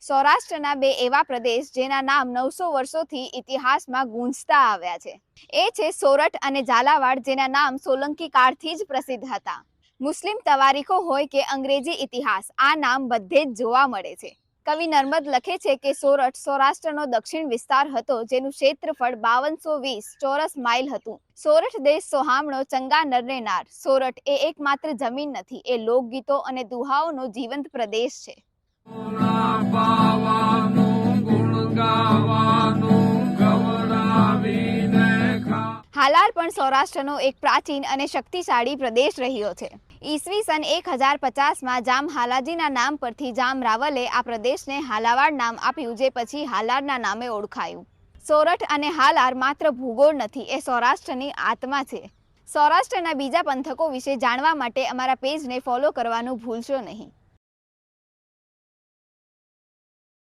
સૌરાષ્ટ્રના બે એવા પ્રદેશ જેના નામ 900 વર્ષોથી ઇતિહાસમાં ગૂંજતા આવ્યા છે. એ છે સોરઠ અને ઝાલાવાડ, જેના નામ સોલંકી કાળથી જ પ્રસિદ્ધ હતા. મુસ્લિમ તવારીખો હોય કે અંગ્રેજી ઇતિહાસ, આ નામ બધે જ જોવા મળે છે. કવિ નર્મદ લખે છે કે સોરઠ સૌરાષ્ટ્રનો દક્ષિણ વિસ્તાર હતો, જેનું ક્ષેત્રફળ 5220 ચોરસ માઇલ હતું. સોરઠ દેશ સોહામણો, ચંગા નરને નાર. સોરઠ એ એકમાત્ર જમીન નથી, એ લોકગીતો અને દુહાઓનો જીવંત પ્રદેશ છે. હાલાર પણ સૌરાષ્ટ્રનો એક પ્રાચીન અને શક્તિશાળી પ્રદેશ રહ્યો છે. ઈસવી સન 1050માં જામ હાલાજીના નામ પરથી જામ રાવલે આ પ્રદેશને હાલાવાડ નામ આપ્યું, જે પછી હાલારના નામે ઓળખાયું. સોરઠ અને હાલાર માત્ર ભૂગોળ નથી, એ સૌરાષ્ટ્રની આત્મા છે. સૌરાષ્ટ્રના બીજા પંથકો વિશે જાણવા માટે અમારા પેજને ફોલો કરવાનું ભૂલશો નહીં.